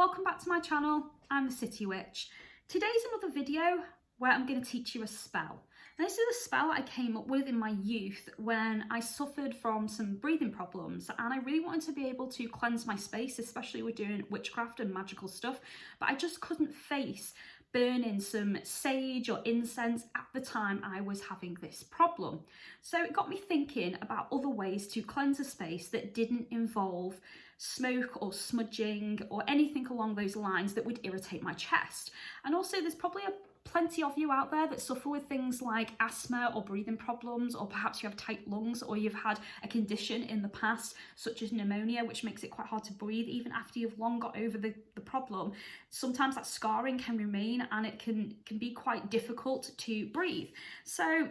welcome back to my channel. I'm the City Witch. Today's another video where I'm going to teach you a spell. Now, this is a spell I came up with in my youth when I suffered from some breathing problems, and I really wanted to be able to cleanse my space, especially with doing witchcraft and magical stuff, but I just couldn't face burning some sage or incense at the time I was having this problem. So it got me thinking about other ways to cleanse a space that didn't involve smoke or smudging or anything along those lines that would irritate my chest. And also there's probably plenty of you out there that suffer with things like asthma or breathing problems, or perhaps you have tight lungs, or you've had a condition in the past such as pneumonia, which makes it quite hard to breathe even after you've long got over the problem. Sometimes that scarring can remain and it can be quite difficult to breathe. So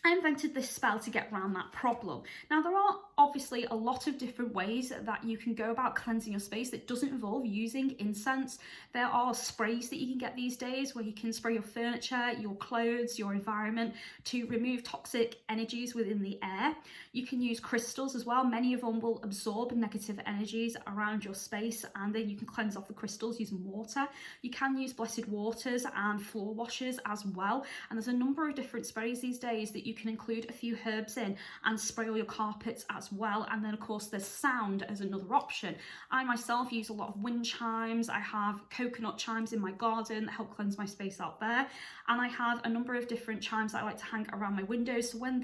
I invented this spell to get around that problem. Now, there are obviously a lot of different ways that you can go about cleansing your space that doesn't involve using incense. There are sprays that you can get these days where you can spray your furniture, your clothes, your environment to remove toxic energies within the air. You can use crystals as well. Many of them will absorb negative energies around your space, and then you can cleanse off the crystals using water. You can use blessed waters and floor washers as well. And there's a number of different sprays these days that you can include a few herbs in and spray all your carpets as well. And then of course there's sound as another option. I myself use a lot of wind chimes. I have coconut chimes in my garden that help cleanse my space out there, and I have a number of different chimes that I like to hang around my windows, so when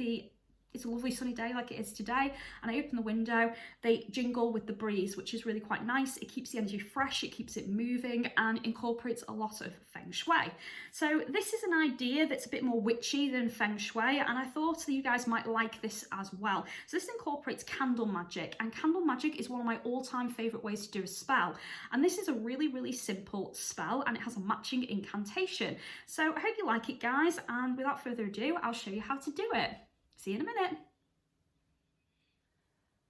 it's a lovely sunny day like it is today and I open the window, they jingle with the breeze, which is really quite nice. It keeps the energy fresh, it keeps it moving, and incorporates a lot of feng shui. So this is an idea that's a bit more witchy than feng shui, and I thought that you guys might like this as well. So this incorporates candle magic, and candle magic is one of my all-time favorite ways to do a spell. And this is a really, really simple spell, and it has a matching incantation. So I hope you like it, guys, and without further ado, I'll show you how to do it. See you in a minute.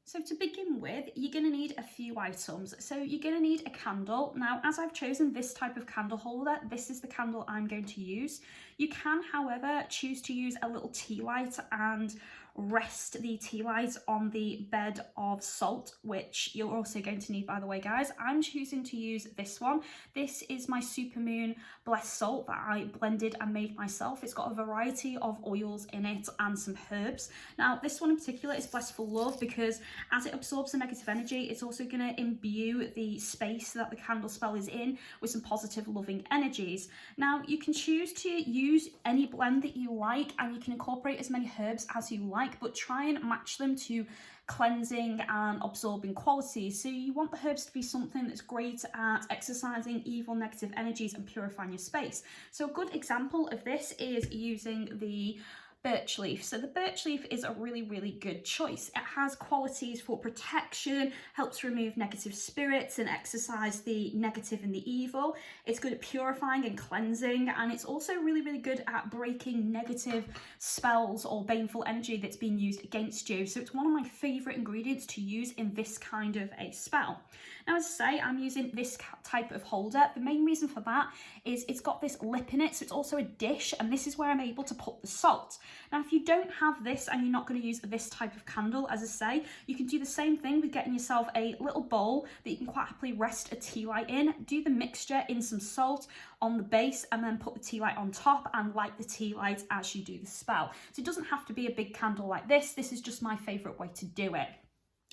So to begin with, you're going to need a few items. So you're going to need a candle. Now, as I've chosen this type of candle holder, this is the candle I'm going to use. You can, however, choose to use a little tea light and rest the tea light on the bed of salt, which you're also going to need, by the way, guys. I'm choosing to use this one. This is my Supermoon Blessed Salt that I blended and made myself. It's got a variety of oils in it and some herbs. Now, this one in particular is blessed for love because as it absorbs the negative energy, it's also going to imbue the space that the candle spell is in with some positive, loving energies. Now, you can choose to use any blend that you like, and you can incorporate as many herbs as you like, but try and match them to cleansing and absorbing qualities. So you want the herbs to be something that's great at exercising evil negative energies and purifying your space. So a good example of this is using the birch leaf. So the birch leaf is a really, really good choice. It has qualities for protection, helps remove negative spirits and exorcise the negative and the evil. It's good at purifying and cleansing, and it's also really, really good at breaking negative spells or baneful energy that's being used against you. So it's one of my favorite ingredients to use in this kind of a spell. Now, as I say, I'm using this type of holder. The main reason for that is it's got this lip in it, so it's also a dish, and this is where I'm able to put the salt. Now, if you don't have this and you're not going to use this type of candle, as I say, you can do the same thing with getting yourself a little bowl that you can quite happily rest a tea light in. Do the mixture in some salt on the base and then put the tea light on top and light the tea light as you do the spell. So it doesn't have to be a big candle like this. This is just my favourite way to do it.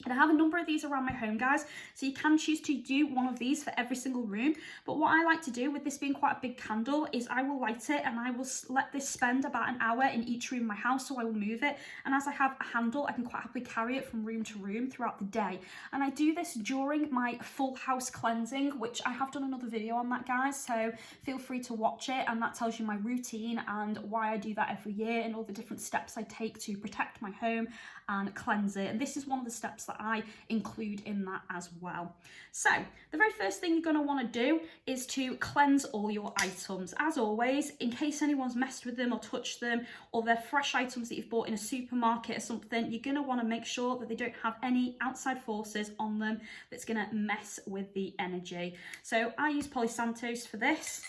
And I have a number of these around my home, guys, so you can choose to do one of these for every single room. But what I like to do with this being quite a big candle is I will light it and I will let this spend about an hour in each room in my house, so I will move it. And as I have a handle, I can quite happily carry it from room to room throughout the day. And I do this during my full house cleansing, which I have done another video on that, guys, so feel free to watch it, and that tells you my routine and why I do that every year and all the different steps I take to protect my home and cleanse it. And this is one of the steps that I include in that as well. So the very first thing you're going to want to do is to cleanse all your items. As always, in case anyone's messed with them or touched them, or they're fresh items that you've bought in a supermarket or something, you're going to want to make sure that they don't have any outside forces on them that's going to mess with the energy. So I use Palo Santos for this.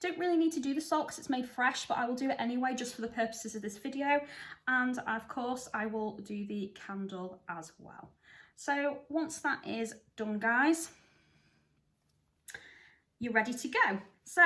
Don't really need to do the salt because it's made fresh, but I will do it anyway just for the purposes of this video. And of course I will do the candle as well. So once that is done, guys, you're ready to go. So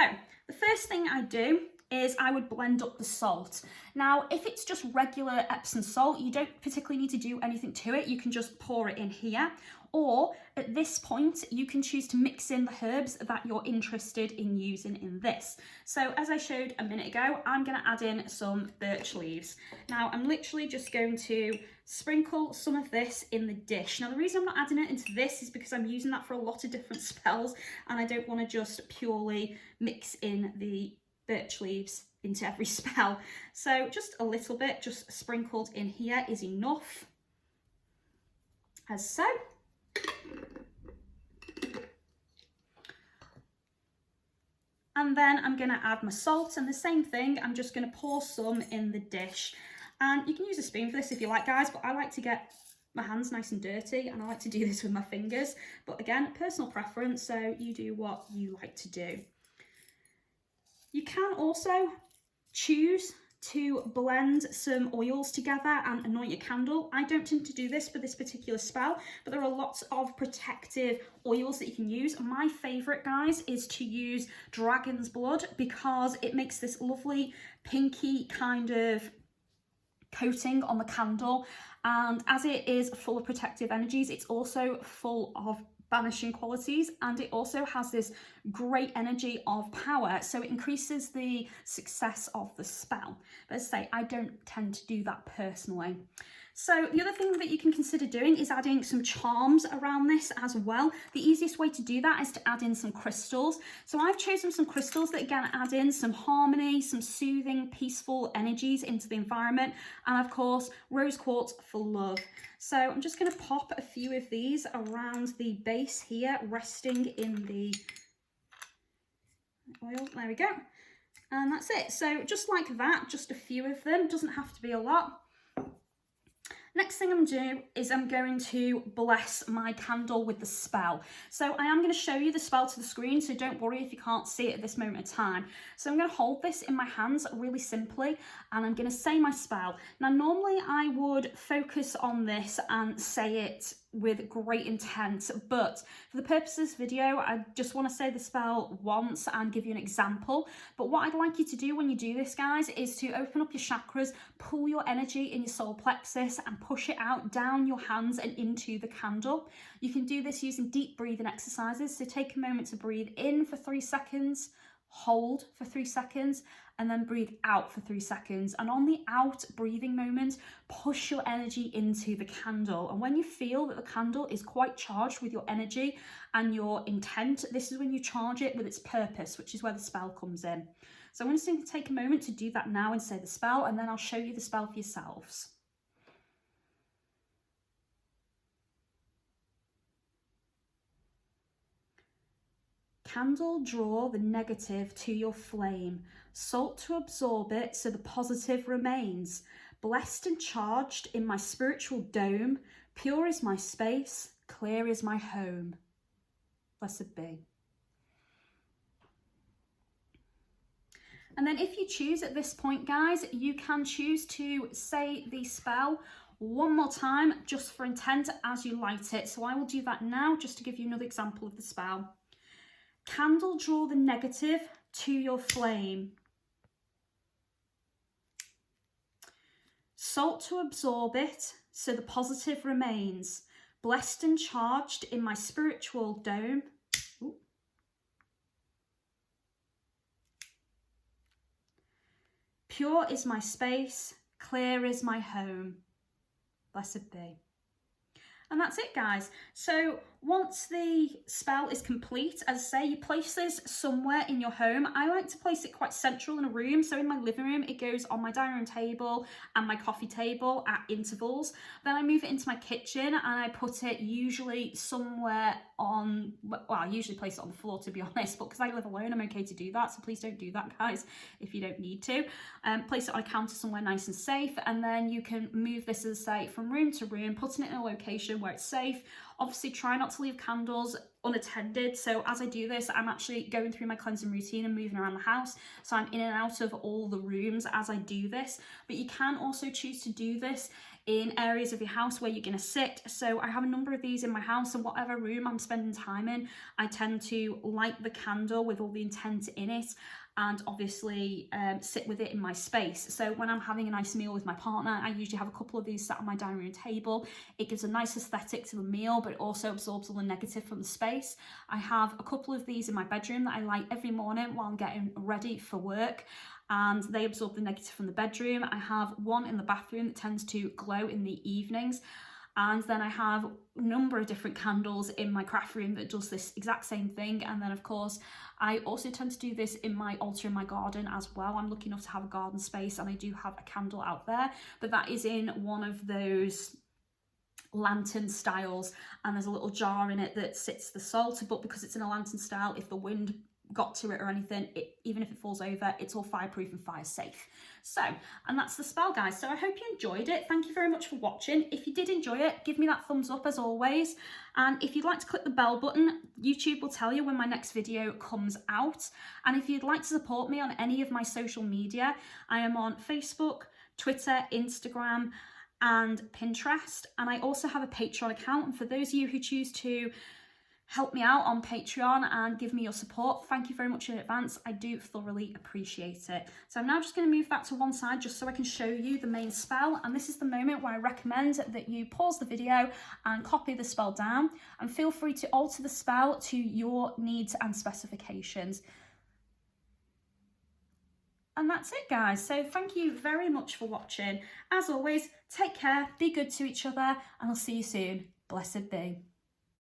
the first thing I do is I would blend up the salt. Now, if it's just regular Epsom salt, you don't particularly need to do anything to it. You can just pour it in here. Or at this point, you can choose to mix in the herbs that you're interested in using in this. So as I showed a minute ago, I'm going to add in some birch leaves. Now, I'm literally just going to sprinkle some of this in the dish. Now, the reason I'm not adding it into this is because I'm using that for a lot of different spells, and I don't want to just purely mix in the birch leaves into every spell. So just a little bit, just sprinkled in here is enough, as so. And then I'm going to add my salt, and the same thing, I'm just going to pour some in the dish. And you can use a spoon for this if you like, guys, but I like to get my hands nice and dirty, and I like to do this with my fingers. But again, personal preference, so you do what you like to do. You can also choose to blend some oils together and anoint your candle. I don't tend to do this for this particular spell, but there are lots of protective oils that you can use. My favourite, guys, is to use dragon's blood because it makes this lovely pinky kind of coating on the candle, and as it is full of protective energies, it's also full of banishing qualities, and it also has this great energy of power, so it increases the success of the spell. But as I say, I don't tend to do that personally. So the other thing that you can consider doing is adding some charms around this as well. The easiest way to do that is to add in some crystals. So I've chosen some crystals that again add in some harmony, some soothing, peaceful energies into the environment, and of course rose quartz for love. So I'm just going to pop a few of these around the base here, resting in the oil. There we go. And that's it. So just like that, just a few of them, doesn't have to be a lot. Next thing I'm going to do is I'm going to bless my candle with the spell. So I am going to show you the spell to the screen, so don't worry if you can't see it at this moment in time. So I'm going to hold this in my hands really simply, and I'm going to say my spell. Now normally I would focus on this and say it with great intent, but for the purpose of this video, I just want to say the spell once and give you an example. But what I'd like you to do when you do this, guys, is to open up your chakras, pull your energy in your solar plexus and push it out down your hands and into the candle. You can do this using deep breathing exercises. So take a moment to breathe in for 3 seconds, hold for 3 seconds, and then breathe out for 3 seconds. And on the out breathing moment, push your energy into the candle. And when you feel that the candle is quite charged with your energy and your intent, this is when you charge it with its purpose, which is where the spell comes in. So I'm just going to take a moment to do that now and say the spell, and then I'll show you the spell for yourselves. Candle, draw the negative to your flame. Salt to absorb it so the positive remains. Blessed and charged in my spiritual dome. Pure is my space, clear is my home. Blessed be. And then if you choose at this point, guys, you can choose to say the spell one more time just for intent as you light it. So I will do that now just to give you another example of the spell. Candle, draw the negative to your flame. Salt to absorb it so the positive remains. Blessed and charged in my spiritual dome. Ooh. Pure is my space, clear is my home. Blessed be. And that's it, guys. So once the spell is complete, as I say, you place this somewhere in your home. I like to place it quite central in a room. So in my living room, it goes on my dining room table and my coffee table at intervals. Then I move it into my kitchen and I put it usually somewhere on, well, I usually place it on the floor, to be honest, but because I live alone, I'm okay to do that. So please don't do that, guys, if you don't need to. Place it on a counter somewhere nice and safe. And then you can move this, as I say, from room to room, putting it in a location location where it's safe. Obviously try not to leave candles unattended. So as I do this, I'm actually going through my cleansing routine and moving around the house. So I'm in and out of all the rooms as I do this. But you can also choose to do this in areas of your house where you're going to sit. So I have a number of these in my house, and whatever room I'm spending time in, I tend to light the candle with all the intent in it, and obviously sit with it in my space. So when I'm having a nice meal with my partner, I usually have a couple of these sat on my dining room table. It gives a nice aesthetic to the meal, but it also absorbs all the negative from the space. I have a couple of these in my bedroom that I light every morning while I'm getting ready for work, and they absorb the negative from the bedroom. I have one in the bathroom that tends to glow in the evenings. And then I have a number of different candles in my craft room that does this exact same thing. And then of course, I also tend to do this in my altar in my garden as well. I'm lucky enough to have a garden space, and I do have a candle out there, but that is in one of those lantern styles, and there's a little jar in it that sits the salt, but because it's in a lantern style, if the wind got to it or anything, even if it falls over, it's all fireproof and fire safe. So, and that's the spell, guys. So I hope you enjoyed it. Thank you very much for watching. If you did enjoy it, give me that thumbs up as always. And if you'd like to click the bell button, YouTube will tell you when my next video comes out. And if you'd like to support me on any of my social media, I am on Facebook, Twitter, Instagram, and Pinterest. And I also have a Patreon account. And for those of you who choose to help me out on Patreon and give me your support, thank you very much in advance. I do thoroughly appreciate it. So I'm now just going to move back to one side just so I can show you the main spell, and this is the moment where I recommend that you pause the video and copy the spell down, and feel free to alter the spell to your needs and specifications. And that's it, guys. So thank you very much for watching. As always, take care, be good to each other, and I'll see you soon. Blessed be.